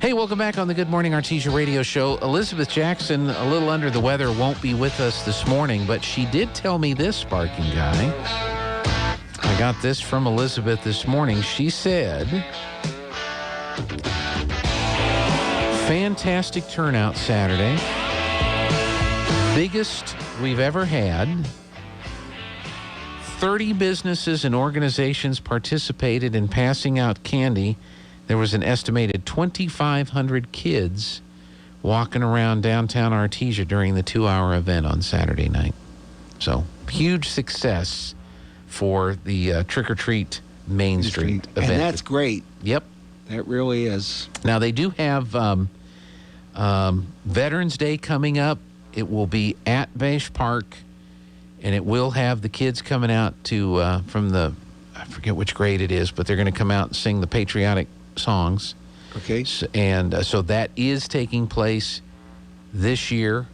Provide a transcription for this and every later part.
Hey, welcome back on the Good Morning Artesia radio show. Elizabeth Jackson, a little under the weather, won't be with us this morning, but she did tell me this, Sparking Guy. I got this from Elizabeth this morning. She said, fantastic turnout Saturday. Biggest we've ever had. 30 businesses and organizations participated in passing out candy. There was an estimated 2,500 kids walking around downtown Artesia during the 2-hour event on Saturday night. So, huge success for the Trick or Treat Main Street event. And that's great. Yep. That really is. Now, they do have Veterans Day coming up. It will be at Beige Park, and it will have the kids coming out to, from the, I forget which grade it is, but they're going to come out and sing the patriotic songs. Okay. So that is taking place this year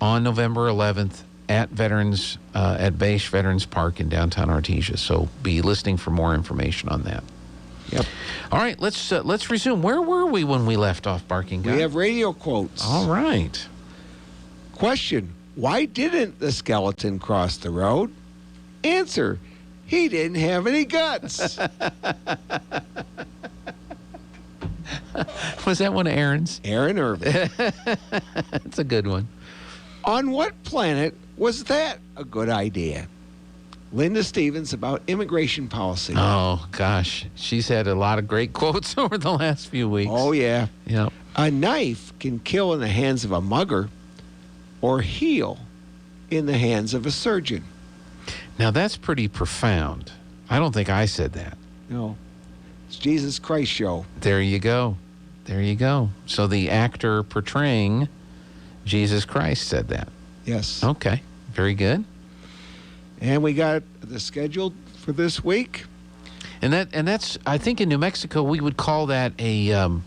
on November 11th at Beige Veterans Park in downtown Artesia. So be listening for more information on that. Yep. All right, let's resume. Where were we when we left off, Barking Guy? We have radio quotes. All right. Question: why didn't the skeleton cross the road? Answer: he didn't have any guts. Was that one of Aaron's? Aaron Irvin. That's a good one. On what planet was that a good idea? Linda Stevens about immigration policy. Oh, gosh. She's had a lot of great quotes over the last few weeks. Oh, yeah. Yep. A knife can kill in the hands of a mugger or heal in the hands of a surgeon. Now, that's pretty profound. I don't think I said that. No. It's Jesus Christ show. There you go. There you go. So the actor portraying Jesus Christ said that. Yes. Okay. Very good. And we got the schedule for this week. And that's, I think in New Mexico, we would call that a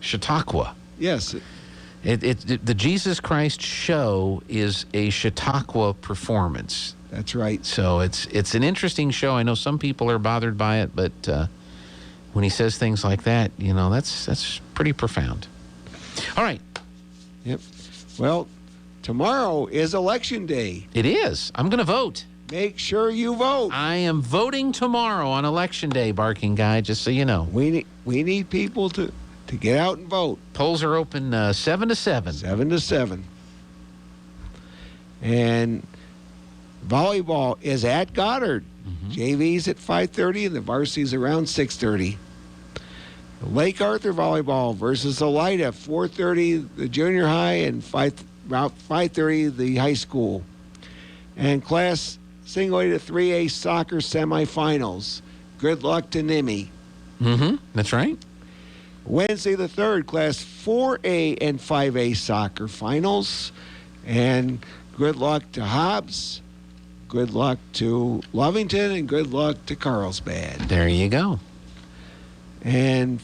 Chautauqua. Yes. The Jesus Christ show is a Chautauqua performance. That's right. So it's an interesting show. I know some people are bothered by it, but when he says things like that, you know, that's pretty profound. All right. Yep. Well, tomorrow is Election Day. It is. I'm going to vote. Make sure you vote. I am voting tomorrow on Election Day, Barking Guy, just so you know. We need people to get out and vote. Polls are open 7 to 7. 7 to 7. And volleyball is at Goddard. Mm-hmm. JV's at 5:30 and the varsity's around 6:30. Lake Arthur volleyball versus Elida, 4:30 the junior high and about 5:30 the high school. And Class Single A to 3A soccer semifinals. Good luck to NIMI. Mm-hmm. That's right. Wednesday the 3rd, Class 4A and 5A soccer finals. And good luck to Hobbs, good luck to Lovington, and good luck to Carlsbad. There you go. And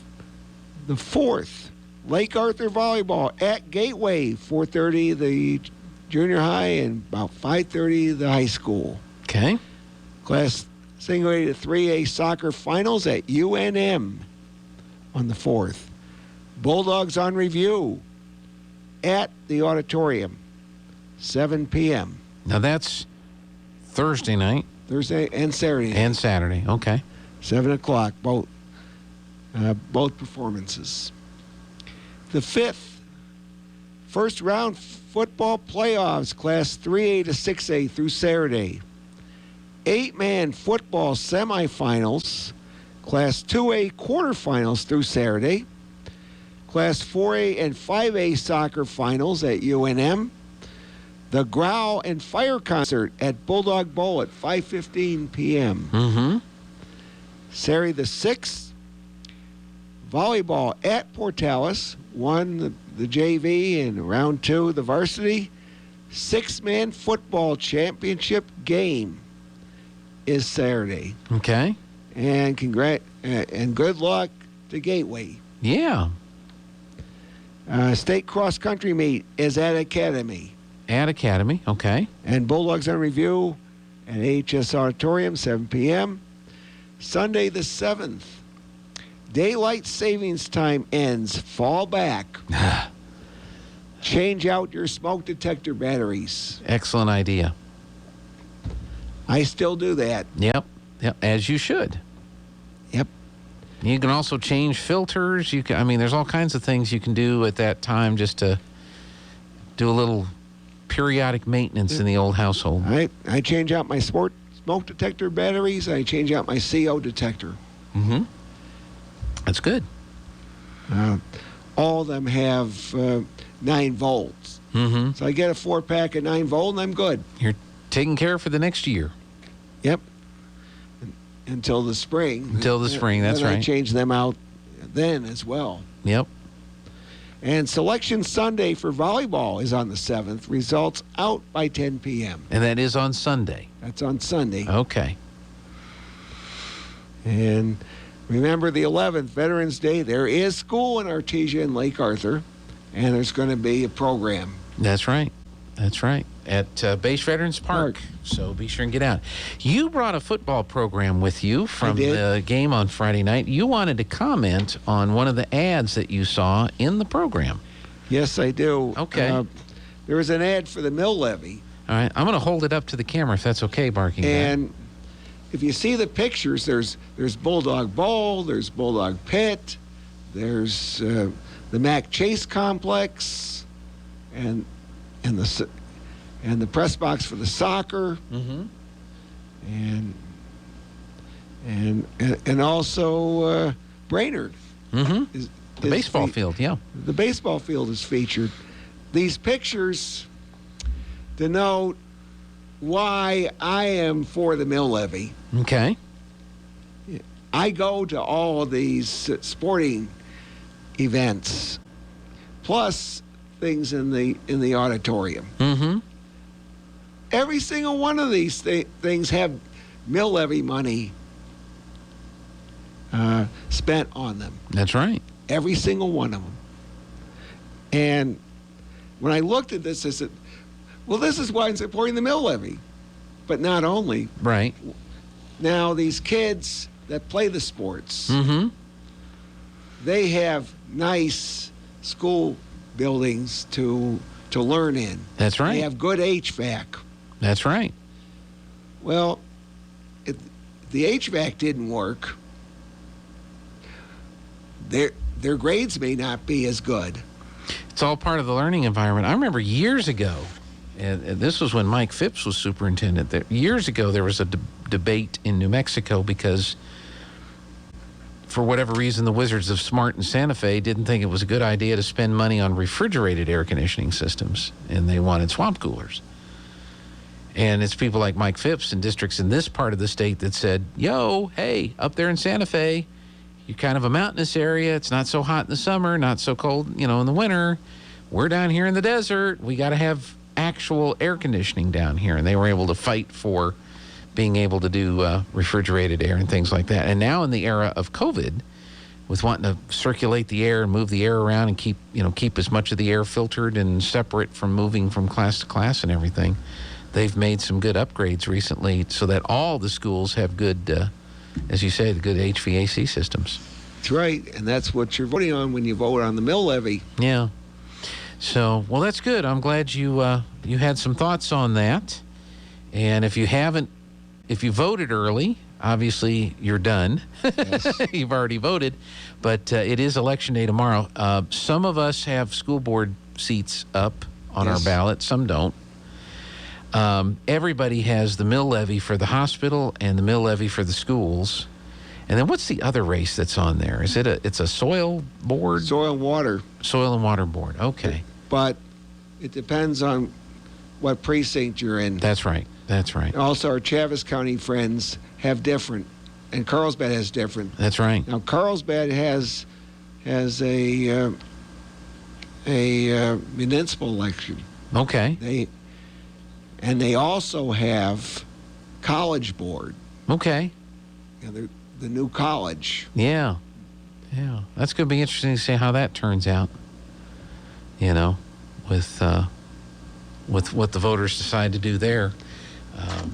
the 4th, Lake Arthur volleyball at Gateway, 4:30 the junior high and about 5:30 the high school. Okay. Class Single A to 3A soccer finals at UNM on the 4th. Bulldogs on review at the auditorium, 7 p.m. Now that's Thursday night. Thursday and Saturday. And Saturday. Okay. 7 o'clock, both performances. The 5th, first round football playoffs, Class 3A to 6A through Saturday. 8-man football semifinals, Class 2A quarterfinals through Saturday. Class 4A and 5A soccer finals at UNM. The Growl and Fire concert at Bulldog Bowl at 5:15 p.m. Mm-hmm. Saturday the 6th, volleyball at Portales, won the JV and round 2 the varsity. 6-man football championship game is Saturday. Okay. And good luck to Gateway. Yeah. State cross country meet is at Academy. At Academy. Okay. And Bulldogs on review at HS Auditorium, 7 p.m. Sunday the 7th, daylight savings time ends, fall back. Change out your smoke detector batteries. Excellent idea. I still do that. Yep. Yep. As you should. Yep. You can also change filters. There's all kinds of things you can do at that time just to do a little periodic maintenance in the old household. I change out my smoke detector batteries. I change out my CO detector. Mm-hmm. That's good. All of them have 9 volts. Mm-hmm. So I get a 4-pack of 9 volt and I'm good. You're taken care of for the next year. Yep. Until the spring. Until the spring, that's then right. I change them out then as well. Yep. And Selection Sunday for volleyball is on the 7th. Results out by 10 p.m. And that is on Sunday. That's on Sunday. Okay. And remember the 11th, Veterans Day. There is school in Artesia and Lake Arthur, and there's going to be a program. That's right. That's right. At Base Veterans Park. So be sure and get out. You brought a football program with you from the game on Friday night. You wanted to comment on one of the ads that you saw in the program. Yes, I do. Okay. There was an ad for the mill levy. All right. I'm going to hold it up to the camera if that's okay, Barking Guy. And if you see the pictures, there's Bulldog Bowl, there's Bulldog Pit, there's the Mac Chase Complex, and the press box for the soccer, Mm-hmm. and also Brainerd. Mm-hmm. Is The baseball field, yeah. The baseball field is featured. These pictures denote why I am for the mill levy. Okay. I go to all of these sporting events, plus things in the auditorium. Mm-hmm. Every single one of these things have mill levy money spent on them. That's right. Every single one of them. And when I looked at this, I said, well, this is why I'm supporting the mill levy. But not only. Right. Now, these kids that play the sports, Mm-hmm. they have nice school buildings to learn in. That's right. They have good HVAC. That's right. Well, if the HVAC didn't work, their grades may not be as good. It's all part of the learning environment. I remember years ago, and this was when Mike Phipps was superintendent. Years ago, there was a debate in New Mexico because, for whatever reason, the Wizards of Smart and Santa Fe didn't think it was a good idea to spend money on refrigerated air conditioning systems, and they wanted swamp coolers. And it's people like Mike Phipps and districts in this part of the state that said, yo, hey, up there in Santa Fe, you're kind of a mountainous area. It's not so hot in the summer, not so cold, in the winter. We're down here in the desert. We got to have actual air conditioning down here. And they were able to fight for being able to do refrigerated air and things like that. And now in the era of COVID, with wanting to circulate the air and move the air around and keep as much of the air filtered and separate from moving from class to class and everything, they've made some good upgrades recently so that all the schools have good, as you say, the good HVAC systems. That's right, and that's what you're voting on when you vote on the mill levy. Yeah. So, well, that's good. I'm glad you had some thoughts on that. And if you voted early, obviously you're done. Yes. You've already voted. But it is election day tomorrow. Some of us have school board seats up on our ballot. Some don't. Everybody has the mill levy for the hospital and the mill levy for the schools. And then what's the other race that's on there? It's a soil board? Soil and water. Soil and water board. Okay. But it depends on what precinct you're in. That's right. That's right. Also, our Chaves County friends have different, and Carlsbad has different. That's right. Now, Carlsbad has a municipal election. Okay. They also have college board. Okay. The new college. Yeah. Yeah. That's going to be interesting to see how that turns out. With what the voters decide to do there.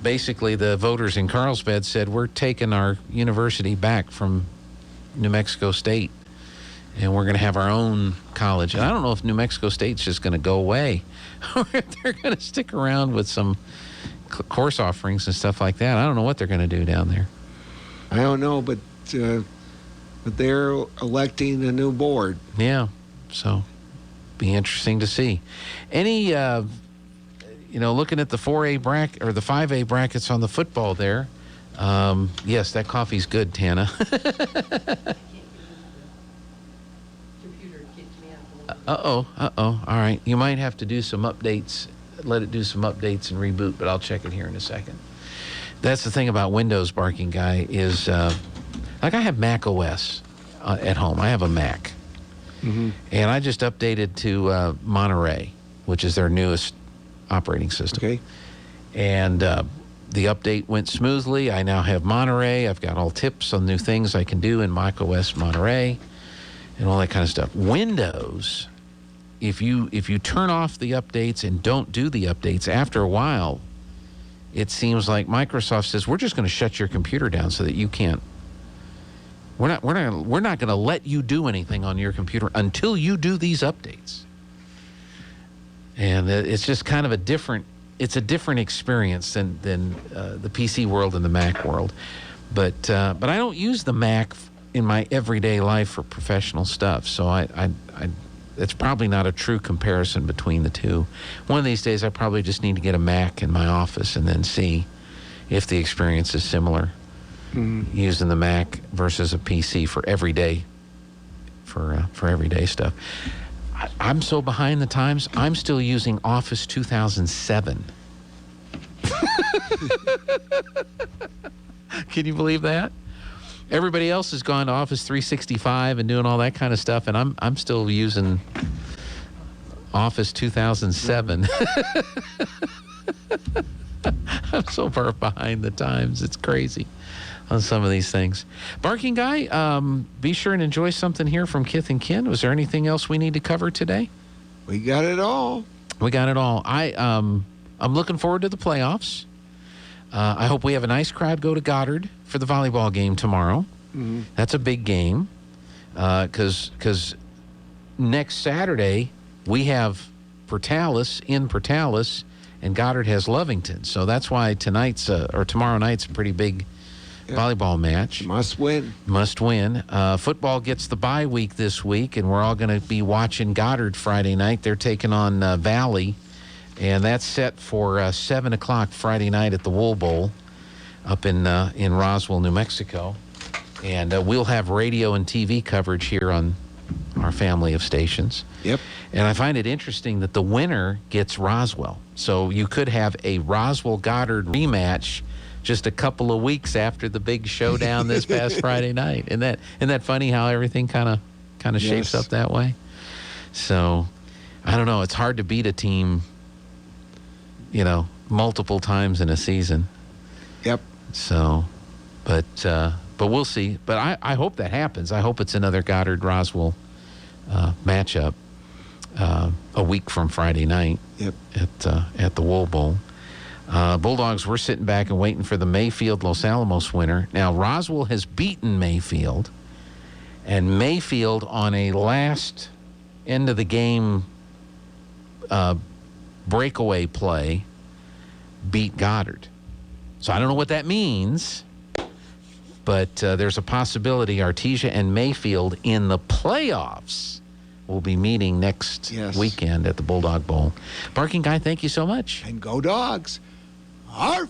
Basically, the voters in Carlsbad said, we're taking our university back from New Mexico State, and we're going to have our own college. And I don't know if New Mexico State's just going to go away, or if they're going to stick around with some course offerings and stuff like that. I don't know what they're going to do down there. I don't know, but they're electing a new board. Yeah, so be interesting to see. Any, looking at the 4A bracket or the 5A brackets on the football there. Yes, that coffee's good, Tana. Uh-oh. All right. You might have to do some updates, let it do some updates and reboot, but I'll check it here in a second. That's the thing about Windows, Barking Guy, is like I have Mac OS at home. I have a Mac. Mm-hmm. And I just updated to Monterey, which is their newest operating system. Okay. And the update went smoothly. I now have Monterey. I've got all tips on new things I can do in Mac OS Monterey and all that kind of stuff. Windows, if you turn off the updates and don't do the updates, after a while, it seems like Microsoft says, we're just going to shut your computer down so that you can't. We're not going to let you do anything on your computer until you do these updates. And it's just kind of a different experience than the PC world and the Mac world. But I don't use the Mac in my everyday life for professional stuff. So it's probably not a true comparison between the two. One of these days, I probably just need to get a Mac in my office and then see if the experience is similar. Mm-hmm. Using the Mac versus a PC for everyday stuff. I'm so behind the times. I'm still using Office 2007. Can you believe that? Everybody else has gone to Office 365 and doing all that kind of stuff, and I'm still using Office 2007. I'm so far behind the times. It's crazy on some of these things. Barking Guy, be sure and enjoy something here from Kith and Kin. Was there anything else we need to cover today? We got it all. We got it all. I'm looking forward to the playoffs. I hope we have a nice crowd go to Goddard for the volleyball game tomorrow. Mm-hmm. That's a big game because next Saturday we have Portales in Portales and Goddard has Lovington. So that's why tomorrow night's a pretty big volleyball match. Must win. Must win. Football gets the bye week this week, and we're all going to be watching Goddard Friday night. They're taking on Valley, and that's set for 7 o'clock Friday night at the Wool Bowl up in Roswell, New Mexico. And we'll have radio and TV coverage here on our family of stations. Yep. And I find it interesting that the winner gets Roswell. So you could have a Roswell-Goddard rematch just a couple of weeks after the big showdown this past Friday night. Isn't that funny how everything kind of shapes up that way? So, I don't know. It's hard to beat a team, multiple times in a season. Yep. So, but we'll see. But I hope that happens. I hope it's another Goddard-Roswell matchup a week from Friday night. Yep. At the Wool Bowl. Bulldogs, we're sitting back and waiting for the Mayfield-Los Alamos winner. Now, Roswell has beaten Mayfield, and Mayfield on a last end-of-the-game breakaway play beat Goddard. So I don't know what that means, but there's a possibility Artesia and Mayfield in the playoffs will be meeting next weekend at the Bulldog Bowl. Barking Guy, thank you so much. And go Dogs. Arf!